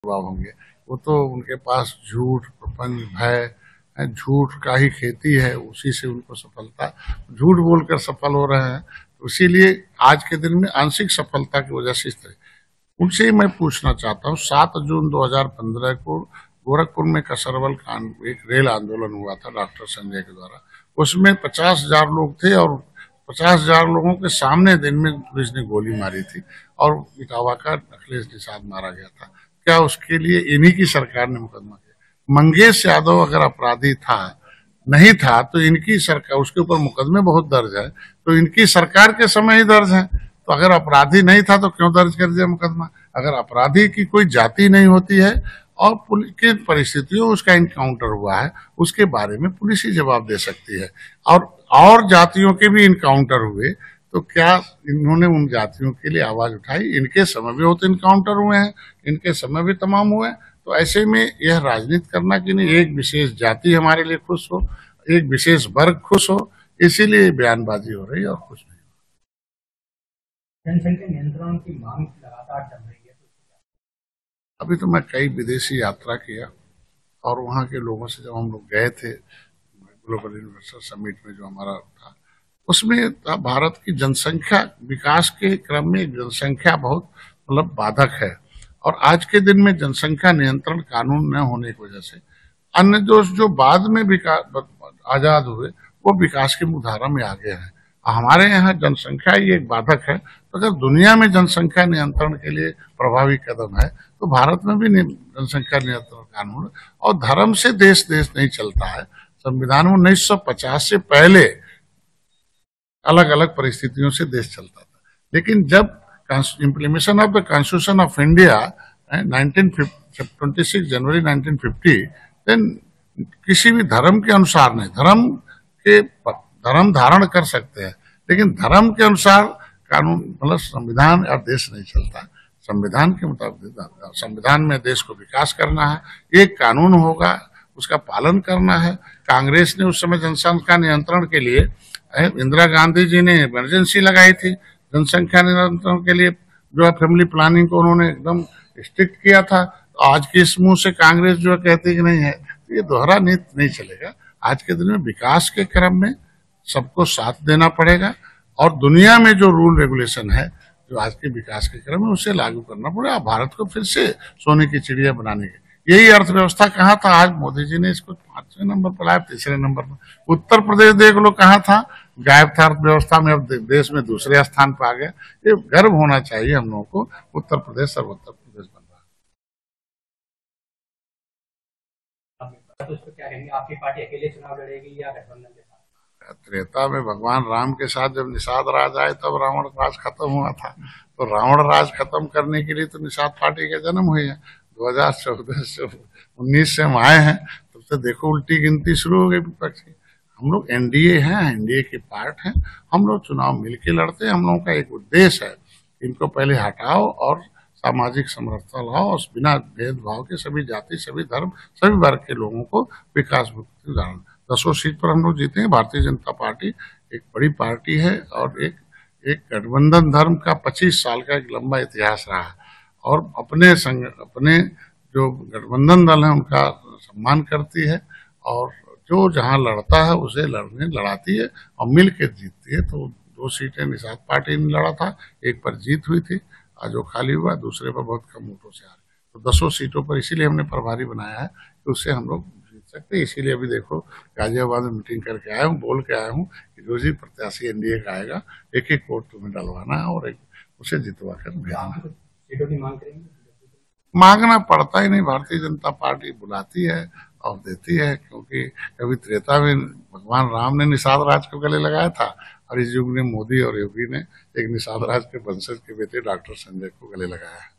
प्रभाव होंगे। वो तो उनके पास झूठ, प्रपंच, भय, झूठ का ही खेती है, उसी से उनको सफलता, झूठ बोलकर सफल हो रहे हैं। तो इसीलिए आज के दिन में आंशिक सफलता की वजह से इस तरह उनसे ही मैं पूछना चाहता हूँ। 7 जून 2015 को गोरखपुर में कसरवल कांड एक रेल आंदोलन हुआ था डॉक्टर संजय के द्वारा। उसमें 50,000 लोग थे और 50,000 लोगों के सामने दिन में पुलिस ने गोली मारी थी और इटावा का अखिलेश निषाद मारा गया था। क्या उसके लिए इन्हीं की सरकार ने मुकदमा किया? मंगेश यादव अगर अपराधी था, नहीं था, तो इनकी सरकार, उसके ऊपर मुकदमे बहुत दर्ज है, तो इनकी सरकार के समय ही दर्ज है। तो अगर अपराधी नहीं था तो क्यों दर्ज कर दिया मुकदमा? अगर अपराधी की कोई जाति नहीं होती है और किन परिस्थितियों उसका इनकाउंटर हुआ है, उसके बारे में पुलिस ही जवाब दे सकती है। और जातियों के भी इनकाउंटर हुए, तो क्या इन्होंने उन जातियों के लिए आवाज उठाई? इनके समय भी होते इनकाउंटर हुए हैं, इनके समय भी तमाम हुए हैं। तो ऐसे में यह राजनीति करना कि नहीं एक विशेष जाति हमारे लिए खुश हो, एक विशेष वर्ग खुश हो, इसीलिए बयानबाजी हो रही है और कुछ नहीं। जनसंख्या नियंत्रण की मांग लगातार चल रही है, अभी तो मैं कई विदेशी यात्रा किया और वहाँ के लोगों से जब हम लोग गए थे ग्लोबल इन्वेस्टर समिट में जो हमारा था, उसमें भारत की जनसंख्या विकास के क्रम में जनसंख्या बहुत मतलब बाधक है। और आज के दिन में जनसंख्या नियंत्रण कानून न होने की वजह से अन्य देश जो बाद में विकास आजाद हुए वो विकास की मुधारा में आगे हैं। हमारे यहाँ जनसंख्या ही एक बाधक है। तो अगर दुनिया में जनसंख्या नियंत्रण के लिए प्रभावी कदम है तो भारत में भी जनसंख्या नियंत्रण कानून। और धर्म से देश नहीं चलता है। संविधान में 1950 से पहले अलग अलग परिस्थितियों से देश चलता था, लेकिन जब implementation of the constitution of India 26 January 1950, then किसी भी धर्म के अनुसार नहीं, धर्म धारण कर सकते हैं, लेकिन धर्म के अनुसार कानून मतलब संविधान और देश नहीं चलता। संविधान के मुताबिक संविधान में देश को विकास करना है, एक कानून होगा उसका पालन करना है। कांग्रेस ने उस समय जनसंख्या नियंत्रण के लिए, इंदिरा गांधी जी ने इमरजेंसी लगाई थी जनसंख्या नियंत्रण के लिए, जो है फैमिली प्लानिंग को उन्होंने एकदम स्ट्रिक्ट किया था। आज के इस मुंह से कांग्रेस जो है कहती कि नहीं है, तो ये दोहरा नीति नहीं चलेगा। आज के दिन में विकास के क्रम में सबको साथ देना पड़ेगा और दुनिया में जो रूल रेगुलेशन है जो आज के विकास के क्रम में उसे लागू करना पड़ेगा। भारत को फिर से सोने की चिड़िया बनाने के यही अर्थव्यवस्था कहाँ था, आज मोदी जी ने इसको 5वें नंबर पर लाया, 3रे नंबर पर। उत्तर प्रदेश देख लो कहाँ था, गायब था अर्थव्यवस्था में, अब देश में दूसरे स्थान पर आ गया। ये गर्व होना चाहिए हम लोगों को, उत्तर प्रदेश सर्वोत्तर प्रदेश बन रहा है। तो उस पर क्या कहेंगे? आपकी पार्टी अकेले चुनाव लड़ेगी या गठबंधन के साथ? है। त्रेता में भगवान राम के साथ जब निषाद राज आए तब रावण राज खत्म हुआ था, तो रावण राज खत्म करने के लिए तो निषाद पार्टी का जन्म हुई है। 2014 से 19 से हम आए हैं, तब से देखो उल्टी गिनती शुरू हो गई विपक्ष की। हम लोग एनडीए हैं, एनडीए के पार्ट हैं, हम लोग चुनाव मिलके लड़ते हैं। हम लोगों का एक उद्देश्य है, इनको पहले हटाओ और सामाजिक समरसता लाओ और बिना भेदभाव के सभी जाति, सभी धर्म, सभी वर्ग के लोगों को विकास मुक्ति उदाहरण। 10 सीट पर हम लोग जीते हैं। भारतीय जनता पार्टी एक बड़ी पार्टी है और एक गठबंधन धर्म का 25 साल का एक लंबा इतिहास रहा है और अपने जो गठबंधन दल है उनका सम्मान करती है और जो जहां लड़ता है उसे लड़ाती है और मिल के जीतती है। तो 2 सीटें निषाद पार्टी ने लड़ा था, एक पर जीत हुई थी, आज वो खाली हुआ, दूसरे पर बहुत कम वोटों से हारे। तो 10 सीटों पर इसीलिए हमने प्रभारी बनाया है कि उससे हम लोग जीत सकते हैं। इसीलिए अभी देखो गाजियाबाद में मीटिंग करके आया हूँ, बोल के आया हूँ कि जो भी प्रत्याशी एनडीए का आएगा एक एक वोट तुम्हें डलवाना है और एक उसे जितवा कर भेजना। सीटों की मांग करेंगे? मांगना पड़ता ही नहीं, भारतीय जनता पार्टी बुलाती है और देती है, क्योंकि कभी त्रेता में भगवान राम ने निषाद राज को गले लगाया था और इस युग में मोदी और योगी ने एक निषाद राज के वंशज के बेटे डॉक्टर संजय को गले लगाया है।